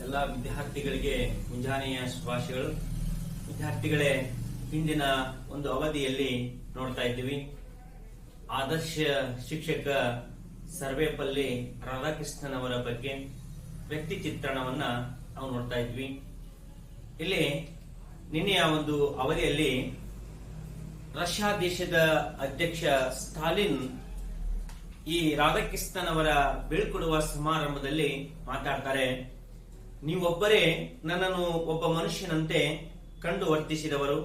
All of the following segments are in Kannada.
ಎಲ್ಲ ವಿದ್ಯಾರ್ಥಿಗಳಿಗೆ ಮುಂಜಾನೆಯ ಶುಭಾಶಯಗಳು. ವಿದ್ಯಾರ್ಥಿಗಳೇ, ಹಿಂದಿನ ಒಂದು ಅವಧಿಯಲ್ಲಿ ನೋಡ್ತಾ ಇದ್ದೀವಿ ಆದರ್ಶ ಶಿಕ್ಷಕ ಸರ್ವೇಪಲ್ಲಿ ರಾಧಾಕೃಷ್ಣನ್ ಅವರ ಬಗ್ಗೆ ವ್ಯಕ್ತಿ ಚಿತ್ರಣವನ್ನ ನಾವು ನೋಡ್ತಾ ಇದ್ವಿ. ಇಲ್ಲಿ ನಿನ್ನೆಯ ಒಂದು ಅವಧಿಯಲ್ಲಿ ರಷ್ಯಾ ದೇಶದ ಅಧ್ಯಕ್ಷ ಸ್ಟಾಲಿನ್ ಈ ರಾಧಾಕೃಷ್ಣನ್ ಅವರ ಬೀಳ್ಕೊಡುವ ಸಮಾರಂಭದಲ್ಲಿ ಮಾತಾಡ್ತಾರೆ. ನೀವೊಬ್ಬರೇ ನನ್ನನ್ನು ಒಬ್ಬ ಮನುಷ್ಯನಂತೆ ಕಂಡು ವರ್ತಿಸಿದವರು,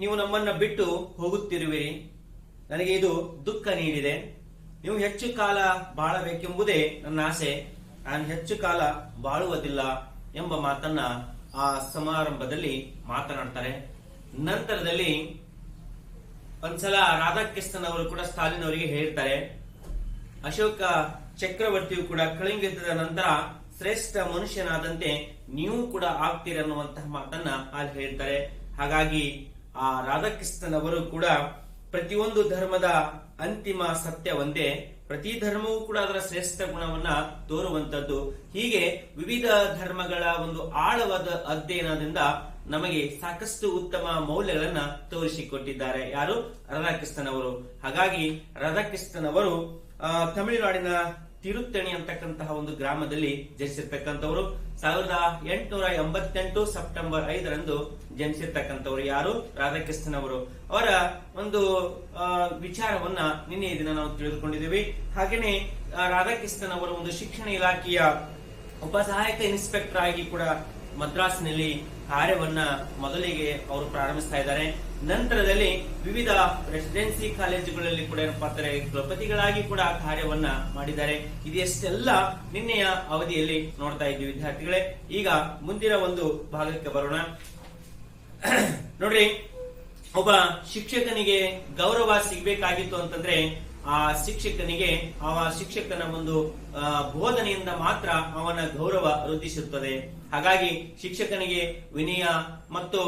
ನೀವು ನಮ್ಮನ್ನ ಬಿಟ್ಟು ಹೋಗುತ್ತಿರುವಿರಿ, ನನಗೆ ಇದು ದುಃಖ ನೀಡಿದೆ. ನೀವು ಹೆಚ್ಚು ಕಾಲ ಬಾಳಬೇಕೆಂಬುದೇ ನನ್ನ ಆಸೆ, ನಾನು ಹೆಚ್ಚು ಕಾಲ ಬಾಳುವುದಿಲ್ಲ ಎಂಬ ಮಾತನ್ನ ಆ ಸಮಾರಂಭದಲ್ಲಿ ಮಾತನಾಡ್ತಾರೆ. ನಂತರದಲ್ಲಿ ಒಂದ್ಸಲ ರಾಧಾಕೃಷ್ಣನ್ ಅವರು ಕೂಡ ಸ್ಟಾಲಿನ್ ಅವರಿಗೆ ಹೇಳ್ತಾರೆ, ಅಶೋಕ ಚಕ್ರವರ್ತಿಯು ಕೂಡ ಕಳಿಂಗ ಯುದ್ಧದ ನಂತರ ಶ್ರೇಷ್ಠ ಮನುಷ್ಯನಾದಂತೆ ನೀವು ಕೂಡ ಆಗ್ತೀರಿ ಅನ್ನುವಂತಹ ಮಾತನ್ನ ಅಲ್ಲಿ ಹೇಳ್ತಾರೆ. ಹಾಗಾಗಿ ಆ ರಾಧಾಕೃಷ್ಣನ್ ಅವರು ಕೂಡ ಪ್ರತಿಯೊಂದು ಧರ್ಮದ ಅಂತಿಮ ಸತ್ಯ ಒಂದೇ, ಪ್ರತಿ ಧರ್ಮವೂ ಕೂಡ ಅದರ ಶ್ರೇಷ್ಠ ಗುಣವನ್ನ ತೋರುವಂತದ್ದು. ಹೀಗೆ ವಿವಿಧ ಧರ್ಮಗಳ ಒಂದು ಆಳವಾದ ಅಧ್ಯಯನದಿಂದ ನಮಗೆ ಸಾಕಷ್ಟು ಉತ್ತಮ ಮೌಲ್ಯಗಳನ್ನ ತೋರಿಸಿಕೊಟ್ಟಿದ್ದಾರೆ ಯಾರು? ರಾಧಾಕೃಷ್ಣನ್ ಅವರು. ಹಾಗಾಗಿ ರಾಧಾಕೃಷ್ಣನ್ ಅವರು ತಮಿಳುನಾಡಿನ ತಿರುತ್ತಣಿ ಅಂತಕ್ಕಂತಹ ಒಂದು ಗ್ರಾಮದಲ್ಲಿ ಜನಿಸಿರ್ತಕ್ಕಂಥವರು. 1888 ಸೆಪ್ಟೆಂಬರ್ 5ರಂದು ಜನಿಸಿರ್ತಕ್ಕಂಥವ್ರು ಯಾರು? ರಾಧಾಕೃಷ್ಣನ್ ಅವರು. ಅವರ ಒಂದು ವಿಚಾರವನ್ನ ನಿನ್ನೆ ದಿನ ನಾವು ತಿಳಿದುಕೊಂಡಿದ್ದೀವಿ. ಹಾಗೇನೆ ರಾಧಾಕೃಷ್ಣನ್ ಅವರ ಒಂದು ಶಿಕ್ಷಣ ಇಲಾಖೆಯ ಉಪಸಹಾಯಕ ಇನ್ಸ್ಪೆಕ್ಟರ್ ಆಗಿ ಕೂಡ ಮದ್ರಾಸ್ನಲ್ಲಿ ಕಾರ್ಯವನ್ನ ಮೊದಲಿಗೆ ಅವರು ಪ್ರಾರಂಭಿಸ್ತಾ ಇದ್ದಾರೆ. ನಂತರದಲ್ಲಿ ವಿವಿಧ ರೆಸಿಡೆನ್ಸಿ ಕಾಲೇಜುಗಳಲ್ಲಿ ಕೂಡ ಏನಪ್ಪಾ ಅಂತಾರೆ ಕುಲಪತಿಗಳಾಗಿ ಕೂಡ ಕಾರ್ಯವನ್ನ ಮಾಡಿದ್ದಾರೆ. ಇದೆಷ್ಟೆಲ್ಲ ನಿನ್ನೆಯ ಅವಧಿಯಲ್ಲಿ ನೋಡ್ತಾ ಇದ್ವಿ ವಿದ್ಯಾರ್ಥಿಗಳೇ. ಈಗ ಮುಂದಿನ ಒಂದು ಭಾಗಕ್ಕೆ ಬರೋಣ. ನೋಡ್ರಿ, ಒಬ್ಬ ಶಿಕ್ಷಕನಿಗೆ ಗೌರವ ಸಿಗ್ಬೇಕಾಗಿತ್ತು ಅಂತಂದ್ರೆ ಆ ಶಿಕ್ಷಕನ ಒಂದು ಬೋಧನೆಯಿಂದ ಮಾತ್ರ ಅವನ ಗೌರವ ವೃದ್ಧಿಸುತ್ತದೆ. ಹಾಗಾಗಿ ಶಿಕ್ಷಕನಿಗೆ ವಿನಯ ಮತ್ತು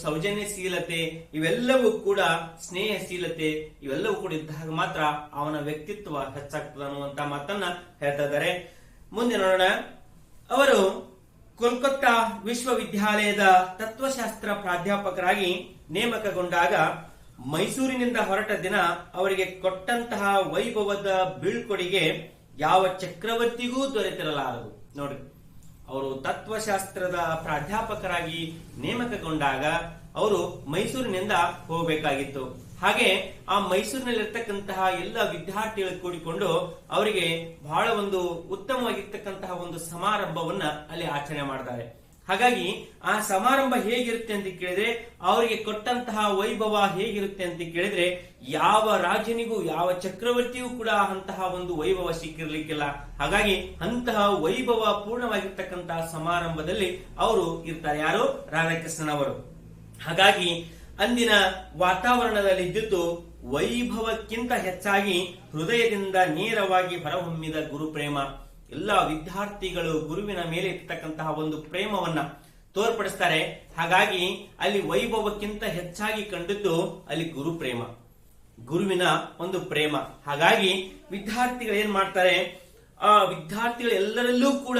ಸೌಜನ್ಯಶೀಲತೆ ಇವೆಲ್ಲವೂ ಕೂಡ, ಸ್ನೇಹಶೀಲತೆ ಇವೆಲ್ಲವೂ ಕೂಡ ಇದ್ದಾಗ ಮಾತ್ರ ಅವನ ವ್ಯಕ್ತಿತ್ವ ಹೆಚ್ಚಾಗ್ತದೆ ಅನ್ನುವಂತ ಮಾತನ್ನ ಹೇಳ್ತಾ ಇದ್ದಾರೆ. ಮುಂದೆ ನೋಡೋಣ. ಅವರು ಕೋಲ್ಕತ್ತಾ ವಿಶ್ವವಿದ್ಯಾಲಯದ ತತ್ವಶಾಸ್ತ್ರ ಪ್ರಾಧ್ಯಾಪಕರಾಗಿ ನೇಮಕಗೊಂಡಾಗ ಮೈಸೂರಿನಿಂದ ಹೊರಟ ದಿನ ಅವರಿಗೆ ಕೊಟ್ಟಂತಹ ವೈಭವದ ಬೀಳ್ಕೊಡುಗೆ ಯಾವ ಚಕ್ರವರ್ತಿಗೂ ದೊರೆತಿರಲಾರದು. ನೋಡ್ರಿ, ಅವರು ತತ್ವಶಾಸ್ತ್ರದ ಪ್ರಾಧ್ಯಾಪಕರಾಗಿ ನೇಮಕಗೊಂಡಾಗ ಅವರು ಮೈಸೂರಿನಿಂದ ಹೋಗಬೇಕಾಗಿತ್ತು. ಹಾಗೆ ಆ ಮೈಸೂರಿನಲ್ಲಿರ್ತಕ್ಕಂತಹ ಎಲ್ಲ ವಿದ್ಯಾರ್ಥಿಗಳು ಕೂಡಿಕೊಂಡು ಅವರಿಗೆ ಬಹಳ ಒಂದು ಉತ್ತಮವಾಗಿರ್ತಕ್ಕಂತಹ ಒಂದು ಸಮಾರಂಭವನ್ನ ಅಲ್ಲಿ ಆಚರಣೆ ಮಾಡ್ತಾರೆ. ಹಾಗಾಗಿ ಆ ಸಮಾರಂಭ ಹೇಗಿರುತ್ತೆ ಅಂತ ಕೇಳಿದ್ರೆ, ಅವರಿಗೆ ಕೊಟ್ಟಂತಹ ವೈಭವ ಹೇಗಿರುತ್ತೆ ಅಂತ ಕೇಳಿದ್ರೆ, ಯಾವ ರಾಜನಿಗೂ ಯಾವ ಚಕ್ರವರ್ತಿಯೂ ಕೂಡ ಅಂತಹ ಒಂದು ವೈಭವ ಸಿಕ್ಕಿರ್ಲಿಕ್ಕಿಲ್ಲ. ಹಾಗಾಗಿ ಅಂತಹ ವೈಭವ ಪೂರ್ಣವಾಗಿರ್ತಕ್ಕಂತಹ ಸಮಾರಂಭದಲ್ಲಿ ಅವರು ಇರ್ತಾರೆ. ಯಾರು? ರಾಧಾಕೃಷ್ಣನ್ ಅವರು. ಹಾಗಾಗಿ ಅಂದಿನ ವಾತಾವರಣದಲ್ಲಿ ಇದ್ದಿದ್ದು ವೈಭವಕ್ಕಿಂತ ಹೆಚ್ಚಾಗಿ ಹೃದಯದಿಂದ ನೇರವಾಗಿ ಹೊರಹೊಮ್ಮಿದ ಗುರುಪ್ರೇಮ. ಎಲ್ಲ ವಿದ್ಯಾರ್ಥಿಗಳು ಗುರುವಿನ ಮೇಲೆ ಇರ್ತಕ್ಕಂತಹ ಒಂದು ಪ್ರೇಮವನ್ನ ತೋರ್ಪಡಿಸ್ತಾರೆ. ಹಾಗಾಗಿ ಅಲ್ಲಿ ವೈಭವಕ್ಕಿಂತ ಹೆಚ್ಚಾಗಿ ಕಂಡಿದ್ದು ಅಲ್ಲಿ ಗುರುಪ್ರೇಮ, ಗುರುವಿನ ಒಂದು ಪ್ರೇಮ. ಹಾಗಾಗಿ ವಿದ್ಯಾರ್ಥಿಗಳು ಏನ್ ಮಾಡ್ತಾರೆ, ಆ ವಿದ್ಯಾರ್ಥಿಗಳು ಎಲ್ಲರಲ್ಲೂ ಕೂಡ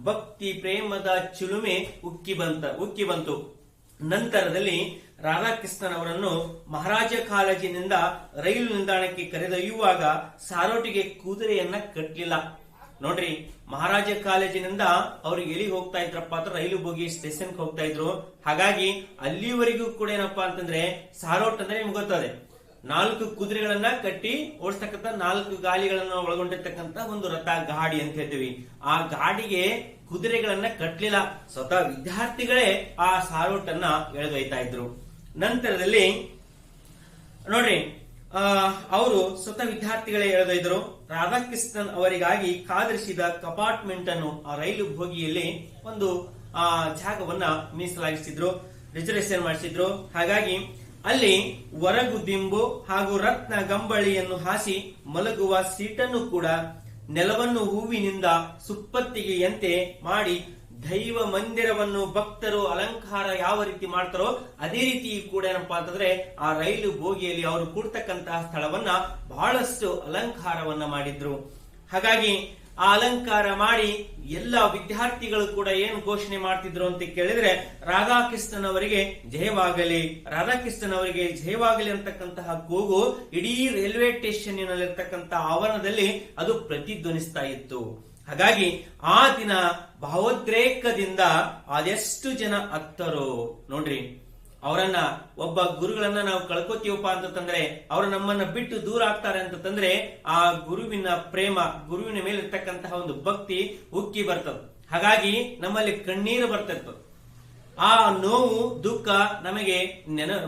ಭಕ್ತಿ ಪ್ರೇಮದ ಚಿಲುಮೆ ಉಕ್ಕಿ ಬಂತು. ನಂತರದಲ್ಲಿ ರಾಧಾಕೃಷ್ಣನ್ ಅವರನ್ನು ಮಹಾರಾಜ ಕಾಲೇಜಿನಿಂದ ರೈಲು ನಿಲ್ದಾಣಕ್ಕೆ ಕರೆದೊಯ್ಯುವಾಗ ಸಾರೋಟಿಗೆ ಕುದುರೆಯನ್ನ ಕಟ್ಟಲಿಲ್ಲ. ನೋಡ್ರಿ, ಮಹಾರಾಜ ಕಾಲೇಜಿನಿಂದ ಅವ್ರು ಎಲ್ಲಿಗೆ ಹೋಗ್ತಾ ಇದ್ರಪ್ಪ ಅಂತ ರೈಲು ಬೋಗಿ ಸ್ಟೇಷನ್ಗೆ ಹೋಗ್ತಾ ಇದ್ರು. ಹಾಗಾಗಿ ಅಲ್ಲಿವರೆಗೂ ಕೂಡ ಏನಪ್ಪಾ ಅಂತಂದ್ರೆ ಸಾರೋಟ್ ಅಂದ್ರೆ ನಿಮ್ಗೆ ಗೊತ್ತದೆ, 4 ಕುದುರೆಗಳನ್ನ ಕಟ್ಟಿ ಓಡಿಸ್ತಕ್ಕಂಥ 4 ಗಾಲಿಗಳನ್ನ ಒಳಗೊಂಡಿರ್ತಕ್ಕಂಥ ಒಂದು ರಥ, ಗಾಡಿ ಅಂತ ಹೇಳ್ತೀವಿ. ಆ ಗಾಡಿಗೆ ಕುದುರೆಗಳನ್ನ ಕಟ್ಟಲಿಲ್ಲ, ಸ್ವತಃ ವಿದ್ಯಾರ್ಥಿಗಳೇ ಆ ಸಾರೋಟನ್ನ ಎಳೆದೊಯ್ತಾ ಇದ್ರು. ನಂತರದಲ್ಲಿ ನೋಡ್ರಿ, ಅವರು ಸ್ವತಃ ವಿದ್ಯಾರ್ಥಿಗಳೇ ಎಳೆದೊಯ್ದರು. ರಾಧಾಕೃಷ್ಣನ್ ಅವರಿಗಾಗಿ ಕಾದಿರಿಸಿದ ಕಂಪಾರ್ಟ್ಮೆಂಟ್ ಅನ್ನು ಆ ರೈಲು ಬೋಗಿಯಲ್ಲಿ ಒಂದು ಜಾಗವನ್ನ ಮೀಸಲಾಗಿಸಿದ್ರು, ರಿಸರ್ವೇಶನ್ ಮಾಡಿಸಿದ್ರು. ಹಾಗಾಗಿ ಅಲ್ಲಿ ಹೊರಗು ದಿಂಬು ಹಾಗೂ ರತ್ನ ಗಂಬಳಿಯನ್ನು ಹಾಸಿ ಮಲಗುವ ಸೀಟನ್ನು ಕೂಡ ನೆಲವನ್ನು ಹೂವಿನಿಂದ ಸುಪ್ಪತ್ತಿಗೆಯಂತೆ ಮಾಡಿ ದೈವ ಮಂದಿರವನ್ನು ಭಕ್ತರು ಅಲಂಕಾರ ಯಾವ ರೀತಿ ಮಾಡ್ತಾರೋ ಅದೇ ರೀತಿ ಕೂಡ ಏನಪ್ಪಾ ಅಂತಂದ್ರೆ ಆ ರೈಲು ಬೋಗಿಯಲ್ಲಿ ಅವರು ಕೂಡ್ತಕ್ಕಂತಹ ಸ್ಥಳವನ್ನ ಬಹಳಷ್ಟು ಅಲಂಕಾರವನ್ನ ಮಾಡಿದ್ರು. ಹಾಗಾಗಿ ಆ ಅಲಂಕಾರ ಮಾಡಿ ಎಲ್ಲ ವಿದ್ಯಾರ್ಥಿಗಳು ಕೂಡ ಏನು ಘೋಷಣೆ ಮಾಡ್ತಿದ್ರು ಅಂತ ಕೇಳಿದ್ರೆ, ರಾಧಾಕೃಷ್ಣನ್ ಅವರಿಗೆ ಜಯವಾಗಲಿ, ರಾಧಾಕೃಷ್ಣನ್ ಅವರಿಗೆ ಜಯವಾಗಲಿ ಅಂತಕ್ಕಂತಹ ಕೂಗು ಇಡೀ ರೈಲ್ವೆ ಸ್ಟೇಷನ್ನಿನಲ್ಲಿರ್ತಕ್ಕಂಥ ಆವರಣದಲ್ಲಿ ಅದು ಪ್ರತಿಧ್ವನಿಸ್ತಾ ಇತ್ತು. ಹಾಗಾಗಿ ಆ ದಿನ ಭಾವೋದ್ರೇಕದಿಂದ ಅದೆಷ್ಟು ಜನ ಅತ್ತರು ನೋಡ್ರಿ. ಅವರನ್ನ, ಒಬ್ಬ ಗುರುಗಳನ್ನ ನಾವು ಕಳ್ಕೊತೀವಪ್ಪ ಅಂತಂದ್ರೆ, ಅವರು ನಮ್ಮನ್ನ ಬಿಟ್ಟು ದೂರ ಆಗ್ತಾರೆ ಅಂತಂದ್ರೆ, ಆ ಗುರುವಿನ ಪ್ರೇಮ, ಗುರುವಿನ ಮೇಲೆ ಇರ್ತಕ್ಕಂತಹ ಒಂದು ಭಕ್ತಿ ಉಕ್ಕಿ ಬರ್ತದೆ. ಹಾಗಾಗಿ ನಮ್ಮಲ್ಲಿ ಕಣ್ಣೀರು ಬರ್ತಿತ್ತು. ಆ ನೋವು, ದುಃಖ ನಮಗೆ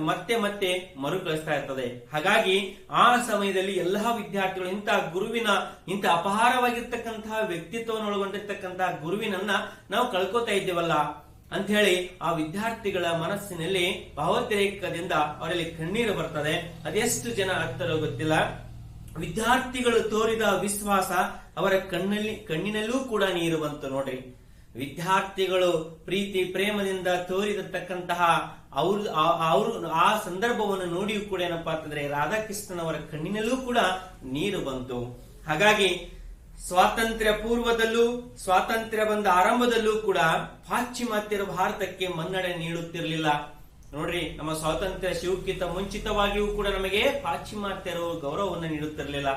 ಮತ್ತೆ ಮತ್ತೆ ಮರುಕಳಿಸ್ತಾ ಇರ್ತದೆ. ಹಾಗಾಗಿ ಆ ಸಮಯದಲ್ಲಿ ಎಲ್ಲಾ ವಿದ್ಯಾರ್ಥಿಗಳು ಇಂತಹ ಗುರುವಿನ, ಇಂಥ ಅಪಾರವಾಗಿರ್ತಕ್ಕಂತಹ ವ್ಯಕ್ತಿತ್ವವನ್ನು ಒಳಗೊಂಡಿರ್ತಕ್ಕಂತಹ ಗುರುವಿನನ್ನ ನಾವು ಕಳ್ಕೊತಾ ಇದ್ದೇವಲ್ಲ ಅಂತ ಹೇಳಿ ಆ ವಿದ್ಯಾರ್ಥಿಗಳ ಮನಸ್ಸಿನಲ್ಲಿ ಭಾವೋದ್ರೇಕದಿಂದ ಅವರಲ್ಲಿ ಕಣ್ಣೀರು ಬರ್ತದೆ. ಅದೆಷ್ಟು ಜನ ಆಗ್ತಾರೋ ಗೊತ್ತಿಲ್ಲ. ವಿದ್ಯಾರ್ಥಿಗಳು ತೋರಿದ ವಿಶ್ವಾಸ ಅವರ ಕಣ್ಣಿನಲ್ಲೂ ಕೂಡ ನೀರು ಬಂತು ನೋಡ್ರಿ. ವಿದ್ಯಾರ್ಥಿಗಳು ಪ್ರೀತಿ ಪ್ರೇಮದಿಂದ ತೋರಿರತಕ್ಕಂತಹ ಅವರು ಆ ಸಂದರ್ಭವನ್ನು ನೋಡಿಯೂ ಕೂಡ ಏನಪ್ಪಾ ಅಂತಂದ್ರೆ ರಾಧಾಕೃಷ್ಣನ್ ಅವರ ಕಣ್ಣಿನಲ್ಲೂ ಕೂಡ ನೀರು ಬಂತು. ಹಾಗಾಗಿ ಸ್ವಾತಂತ್ರ್ಯ ಪೂರ್ವದಲ್ಲೂ, ಸ್ವಾತಂತ್ರ್ಯ ಬಂದ ಆರಂಭದಲ್ಲೂ ಕೂಡ ಪಾಶ್ಚಿಮಾತ್ಯರು ಭಾರತಕ್ಕೆ ಮನ್ನಣೆ ನೀಡುತ್ತಿರಲಿಲ್ಲ ನೋಡ್ರಿ. ನಮ್ಮ ಸ್ವಾತಂತ್ರ್ಯ ಶಿವಕ್ಕಿಂತ ಮುಂಚಿತವಾಗಿಯೂ ಕೂಡ ನಮಗೆ ಪಾಶ್ಚಿಮಾತ್ಯರು ಗೌರವವನ್ನು ನೀಡುತ್ತಿರಲಿಲ್ಲ.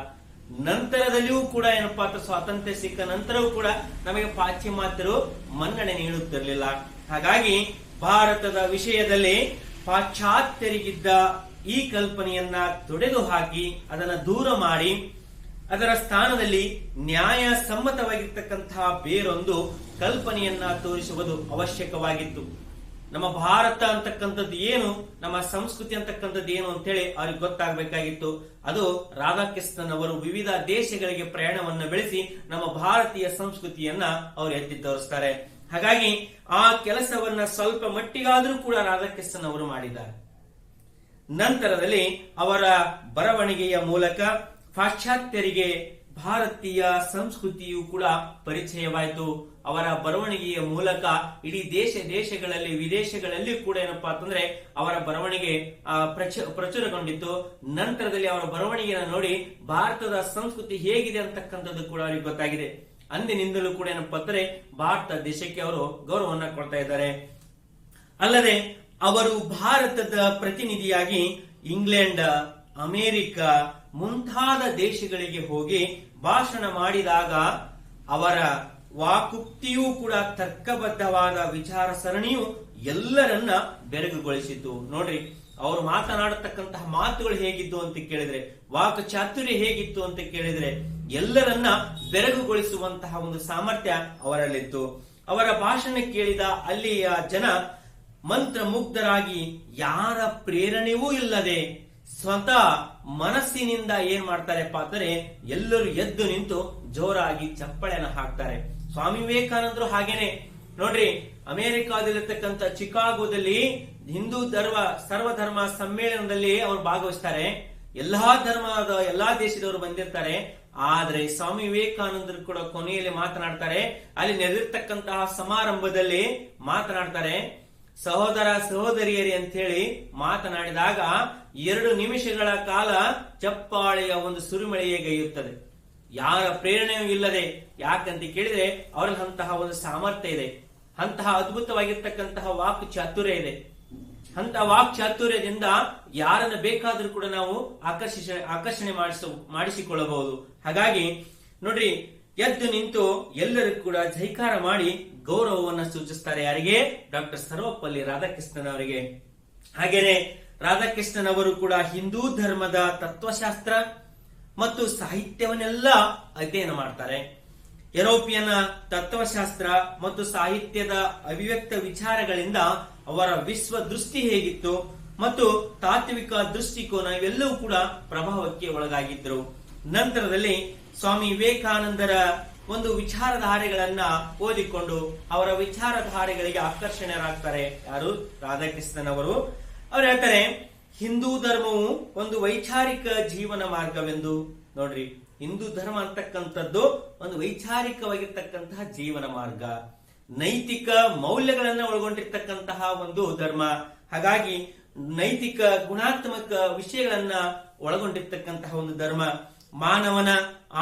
ನಂತರದಲ್ಲಿಯೂ ಕೂಡ ಏನಪ್ಪಾ ಅಂತ ಸ್ವಾತಂತ್ರ್ಯ ಸಿಕ್ಕ ನಂತರವೂ ಕೂಡ ನಮಗೆ ಪಾಶ್ಚಿಮಾತ್ಯರು ಮನ್ನಣೆ ನೀಡುತ್ತಿರಲಿಲ್ಲ. ಹಾಗಾಗಿ ಭಾರತದ ವಿಷಯದಲ್ಲಿ ಪಾಶ್ಚಾತ್ಯರಿಗಿದ್ದ ಈ ಕಲ್ಪನೆಯನ್ನ ತೊಡೆದು ಹಾಕಿ ಅದನ್ನ ದೂರ ಮಾಡಿ ಅದರ ಸ್ಥಾನದಲ್ಲಿ ನ್ಯಾಯ ಸಮ್ಮತವಾಗಿರ್ತಕ್ಕಂತಹ ಬೇರೊಂದು ಕಲ್ಪನೆಯನ್ನ ತೋರಿಸುವುದು ಅವಶ್ಯಕವಾಗಿತ್ತು. ನಮ್ಮ ಭಾರತ ಅಂತಕ್ಕಂಥದ್ದು ಏನು, ನಮ್ಮ ಸಂಸ್ಕೃತಿ ಅಂತಕ್ಕಂಥದ್ದು ಏನು ಅಂತೇಳಿ ಅವ್ರಿಗೆ ಗೊತ್ತಾಗಬೇಕಾಗಿತ್ತು. ಅದು ರಾಧಾಕೃಷ್ಣನ್ ಅವರು ವಿವಿಧ ದೇಶಗಳಿಗೆ ಪ್ರಯಾಣವನ್ನ ಬೆಳೆಸಿ ನಮ್ಮ ಭಾರತೀಯ ಸಂಸ್ಕೃತಿಯನ್ನ ಅವರು ಎತ್ತಿ ತೋರಿಸ್ತಾರೆ. ಹಾಗಾಗಿ ಆ ಕೆಲಸವನ್ನ ಸ್ವಲ್ಪ ಮಟ್ಟಿಗಾದ್ರೂ ಕೂಡ ರಾಧಾಕೃಷ್ಣನ್ ಅವರು ಮಾಡಿದ್ದಾರೆ. ನಂತರದಲ್ಲಿ ಅವರ ಬರವಣಿಗೆಯ ಮೂಲಕ ಪಾಶ್ಚಾತ್ಯರಿಗೆ ಭಾರತೀಯ ಸಂಸ್ಕೃತಿಯು ಕೂಡ ಪರಿಚಯವಾಯಿತು. ಅವರ ಬರವಣಿಗೆಯ ಮೂಲಕ ಇಡೀ ದೇಶಗಳಲ್ಲಿ ವಿದೇಶಗಳಲ್ಲಿ ಕೂಡ ಏನಪ್ಪಾ ಅಂತಂದ್ರೆ ಅವರ ಬರವಣಿಗೆ ಪ್ರಚುರಗೊಂಡಿತ್ತು. ನಂತರದಲ್ಲಿ ಅವರ ಬರವಣಿಗೆಯನ್ನು ನೋಡಿ ಭಾರತದ ಸಂಸ್ಕೃತಿ ಹೇಗಿದೆ ಅಂತಕ್ಕಂಥದ್ದು ಕೂಡ ಅವರಿಗೆ ಗೊತ್ತಾಗಿದೆ. ಅಂದಿನಿಂದಲೂ ಕೂಡ ಏನಪ್ಪಾ ಅಂದ್ರೆ ಭಾರತ ದೇಶಕ್ಕೆ ಅವರು ಗೌರವವನ್ನ ಕೊಡ್ತಾ ಇದ್ದಾರೆ. ಅಲ್ಲದೆ ಅವರು ಭಾರತದ ಪ್ರತಿನಿಧಿಯಾಗಿ ಇಂಗ್ಲೆಂಡ್, ಅಮೆರಿಕ ಮುಂತಾದ ದೇಶಗಳಿಗೆ ಹೋಗಿ ಭಾಷಣ ಮಾಡಿದಾಗ ಅವರ ವಾಕುಕ್ತಿಯೂ ಕೂಡ ತರ್ಕಬದ್ಧವಾದ ವಿಚಾರ ಸರಣಿಯು ಎಲ್ಲರನ್ನ ಬೆರಗುಗೊಳಿಸಿತು ನೋಡ್ರಿ. ಅವರು ಮಾತನಾಡತಕ್ಕಂತಹ ಮಾತುಗಳು ಹೇಗಿದ್ದು ಅಂತ ಕೇಳಿದ್ರೆ, ವಾಕ್ ಚಾತುರ್ಯ ಹೇಗಿತ್ತು ಅಂತ ಕೇಳಿದ್ರೆ, ಎಲ್ಲರನ್ನ ಬೆರಗುಗೊಳಿಸುವಂತಹ ಒಂದು ಸಾಮರ್ಥ್ಯ ಅವರಲ್ಲಿತ್ತು. ಅವರ ಭಾಷಣ ಕೇಳಿದ ಅಲ್ಲಿಯ ಜನ ಮಂತ್ರ ಮುಗ್ಧರಾಗಿ ಯಾರ ಪ್ರೇರಣೆಯೂ ಇಲ್ಲದೆ ಸ್ವತಃ ಮನಸ್ಸಿನಿಂದ ಏನ್ ಮಾಡ್ತಾರೆಪ್ಪ ಅಂದ್ರೆ ಎಲ್ಲರೂ ಎದ್ದು ನಿಂತು ಜೋರಾಗಿ ಚಪ್ಪಳೆನ ಹಾಕ್ತಾರೆ. ಸ್ವಾಮಿ ವಿವೇಕಾನಂದರು ಹಾಗೇನೆ ನೋಡ್ರಿ. ಅಮೆರಿಕಾದಲ್ಲಿರ್ತಕ್ಕಂಥ ಚಿಕಾಗೋದಲ್ಲಿ ಹಿಂದೂ ಸರ್ವಧರ್ಮ ಸಮ್ಮೇಳನದಲ್ಲಿ ಅವರು ಭಾಗವಹಿಸ್ತಾರೆ. ಎಲ್ಲಾ ದೇಶದವರು ಬಂದಿರ್ತಾರೆ. ಆದ್ರೆ ಸ್ವಾಮಿ ವಿವೇಕಾನಂದರು ಕೂಡ ಕೊನೆಯಲ್ಲಿ ಮಾತನಾಡ್ತಾರೆ. ಅಲ್ಲಿ ನಡೆದಿರ್ತಕ್ಕಂತಹ ಸಮಾರಂಭದಲ್ಲಿ ಮಾತನಾಡ್ತಾರೆ, ಸಹೋದರ ಸಹೋದರಿಯರಿ ಅಂತ ಹೇಳಿ ಮಾತನಾಡಿದಾಗ 2 ನಿಮಿಷಗಳ ಕಾಲ ಚಪ್ಪಾಳೆಯ ಒಂದು ಸುರಿಮಳೆಯೇ ಗೈಯುತ್ತದೆ. ಯಾರ ಪ್ರೇರಣೆಯೂ ಇಲ್ಲದೆ. ಯಾಕಂತ ಕೇಳಿದ್ರೆ ಅವರಲ್ಲಿ ಅಂತಹ ಒಂದು ಸಾಮರ್ಥ್ಯ ಇದೆ, ಅಂತಹ ಅದ್ಭುತವಾಗಿರ್ತಕ್ಕಂತಹ ವಾಕ್ ಚಾತುರ್ಯ ಇದೆ. ಅಂತಹ ವಾಕ್ ಚಾತುರ್ಯದಿಂದ ಯಾರನ್ನ ಬೇಕಾದ್ರೂ ಕೂಡ ನಾವು ಆಕರ್ಷಣೆ ಮಾಡಿಸಿಕೊಳ್ಳಬಹುದು. ಹಾಗಾಗಿ ನೋಡ್ರಿ, ಎದ್ದು ನಿಂತು ಎಲ್ಲರೂ ಕೂಡ ಜೈಕಾರ ಮಾಡಿ ಗೌರವವನ್ನು ಸೂಚಿಸ್ತಾರೆ. ಯಾರಿಗೆ? ಡಾಕ್ಟರ್ ಸರ್ವಪಲ್ಲಿ ರಾಧಾಕೃಷ್ಣನ್ ಅವರಿಗೆ. ಹಾಗೇನೆ ರಾಧಾಕೃಷ್ಣನ್ ಅವರು ಕೂಡ ಹಿಂದೂ ಧರ್ಮದ ತತ್ವಶಾಸ್ತ್ರ ಮತ್ತು ಸಾಹಿತ್ಯವನ್ನೆಲ್ಲ ಅಧ್ಯಯನ ಮಾಡ್ತಾರೆ. ಯುರೋಪಿಯನ್ ತತ್ವಶಾಸ್ತ್ರ ಮತ್ತು ಸಾಹಿತ್ಯದ ಅಭಿವ್ಯಕ್ತ ವಿಚಾರಗಳಿಂದ ಅವರ ವಿಶ್ವ ದೃಷ್ಟಿ ಹೇಗಿತ್ತು ಮತ್ತು ತಾತ್ವಿಕ ದೃಷ್ಟಿಕೋನ ಇವೆಲ್ಲವೂ ಕೂಡ ಪ್ರಭಾವಕ್ಕೆ ಒಳಗಾಗಿದ್ರು. ನಂತರದಲ್ಲಿ ಸ್ವಾಮಿ ವಿವೇಕಾನಂದರ ಒಂದು ವಿಚಾರಧಾರೆಗಳನ್ನ ಓದಿಕೊಂಡು ಅವರ ವಿಚಾರಧಾರೆಗಳಿಗೆ ಆಕರ್ಷಣರಾಗ್ತಾರೆ. ಯಾರು? ರಾಧಾಕೃಷ್ಣನ್ ಅವರು. ಅವ್ರು ಹೇಳ್ತಾರೆ, ಹಿಂದೂ ಧರ್ಮವು ಒಂದು ವೈಚಾರಿಕ ಜೀವನ ಮಾರ್ಗವೆಂದು. ನೋಡ್ರಿ, ಹಿಂದೂ ಧರ್ಮ ಅಂತಕ್ಕಂಥದ್ದು ಒಂದು ವೈಚಾರಿಕವಾಗಿರ್ತಕ್ಕಂತಹ ಜೀವನ ಮಾರ್ಗ, ನೈತಿಕ ಮೌಲ್ಯಗಳನ್ನ ಒಳಗೊಂಡಿರ್ತಕ್ಕಂತಹ ಒಂದು ಧರ್ಮ. ಹಾಗಾಗಿ ನೈತಿಕ ಗುಣಾತ್ಮಕ ವಿಷಯಗಳನ್ನ ಒಳಗೊಂಡಿರ್ತಕ್ಕಂತಹ ಒಂದು ಧರ್ಮ. ಮಾನವನ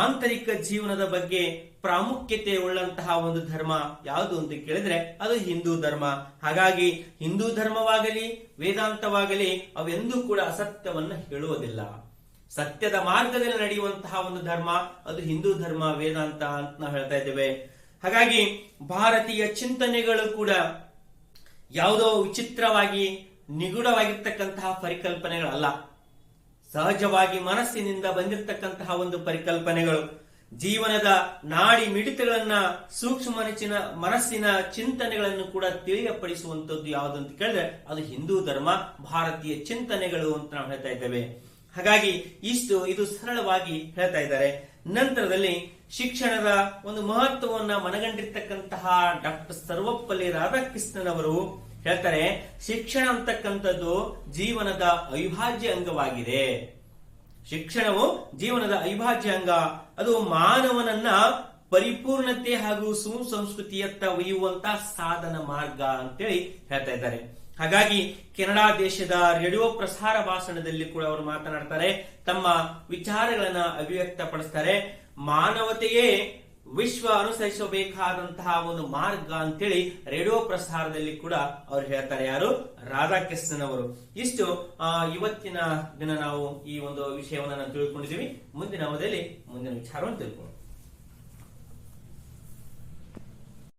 ಆಂತರಿಕ ಜೀವನದ ಬಗ್ಗೆ ಪ್ರಾಮುಖ್ಯತೆ ಉಳ್ಳಂತಹ ಒಂದು ಧರ್ಮ ಯಾವುದು ಅಂತ ಕೇಳಿದ್ರೆ ಅದು ಹಿಂದೂ ಧರ್ಮ. ಹಾಗಾಗಿ ಹಿಂದೂ ಧರ್ಮವಾಗಲಿ ವೇದಾಂತವಾಗಲಿ ಅವೆಂದೂ ಕೂಡ ಅಸತ್ಯವನ್ನ ಹೇಳುವುದಿಲ್ಲ. ಸತ್ಯದ ಮಾರ್ಗದಲ್ಲಿ ನಡೆಯುವಂತಹ ಒಂದು ಧರ್ಮ ಅದು ಹಿಂದೂ ಧರ್ಮ, ವೇದಾಂತ ಅಂತ ನಾವು ಹೇಳ್ತಾ ಇದ್ದೇವೆ. ಹಾಗಾಗಿ ಭಾರತೀಯ ಚಿಂತನೆಗಳು ಕೂಡ ಯಾವುದೋ ವಿಚಿತ್ರವಾಗಿ ನಿಗೂಢವಾಗಿರ್ತಕ್ಕಂತಹ ಪರಿಕಲ್ಪನೆಗಳಲ್ಲ, ಸಹಜವಾಗಿ ಮನಸ್ಸಿನಿಂದ ಬಂದಿರತಕ್ಕಂತಹ ಒಂದು ಪರಿಕಲ್ಪನೆಗಳು. ಜೀವನದ ನಾಡಿ ಮಿಡಿತಗಳನ್ನ ಸೂಕ್ಷ್ಮ ಮನಸ್ಸಿನ ಚಿಂತನೆಗಳನ್ನು ಕೂಡ ತಿಳಿಯಪಡಿಸುವಂತದ್ದು ಯಾವುದು ಅಂತ ಕೇಳಿದ್ರೆ ಅದು ಹಿಂದೂ ಧರ್ಮ, ಭಾರತೀಯ ಚಿಂತನೆಗಳು ಅಂತ ನಾವು ಹೇಳ್ತಾ ಇದ್ದೇವೆ. ಹಾಗಾಗಿ ಇದು ಸರಳವಾಗಿ ಹೇಳ್ತಾ ಇದ್ದಾರೆ. ನಂತರದಲ್ಲಿ ಶಿಕ್ಷಣದ ಒಂದು ಮಹತ್ವವನ್ನ ಮನಗಂಡಿರ್ತಕ್ಕಂತಹ ಡಾಕ್ಟರ್ ಸರ್ವಪಲ್ಲಿ ರಾಧಾಕೃಷ್ಣನ್ ಅವರು ಹೇಳ್ತಾರೆ, ಶಿಕ್ಷಣ ಅಂತಕ್ಕಂಥದ್ದು ಜೀವನದ ಅವಿಭಾಜ್ಯ ಅಂಗವಾಗಿದೆ. ಶಿಕ್ಷಣವು ಜೀವನದ ಅವಿಭಾಜ್ಯ ಅಂಗ. ಅದು ಮಾನವನನ್ನ ಪರಿಪೂರ್ಣತೆ ಹಾಗೂ ಸುಸಂಸ್ಕೃತಿಯತ್ತ ಒಯ್ಯುವಂತಹ ಸಾಧನ ಮಾರ್ಗ ಅಂತೇಳಿ ಹೇಳ್ತಾ ಇದ್ದಾರೆ. ಹಾಗಾಗಿ ಕೆನಡಾ ದೇಶದ ರೇಡಿಯೋ ಪ್ರಸಾರ ಭಾಷಣದಲ್ಲಿ ಕೂಡ ಅವರು ಮಾತನಾಡ್ತಾರೆ, ತಮ್ಮ ವಿಚಾರಗಳನ್ನ ಅಭಿವ್ಯಕ್ತಪಡಿಸ್ತಾರೆ. ಮಾನವತೆಯೇ ವಿಶ್ವ ಅನುಸರಿಸಬೇಕಾದಂತಹ ಒಂದು ಮಾರ್ಗ ಅಂತೇಳಿ ರೇಡಿಯೋ ಪ್ರಸಾರದಲ್ಲಿ ಕೂಡ ಅವ್ರು ಹೇಳ್ತಾರೆ. ಯಾರು? ರಾಧಾಕೃಷ್ಣನ್ ಅವರು. ಇಷ್ಟು ಇವತ್ತಿನ ದಿನ ನಾವು ಈ ಒಂದು ವಿಷಯವನ್ನ ತಿಳ್ಕೊಂಡಿದ್ದೀವಿ. ಮುಂದಿನ ಅವಧಿಯಲ್ಲಿ ಮುಂದಿನ ವಿಚಾರವನ್ನು ತಿಳ್ಕೊಳ್ಳೋಣ.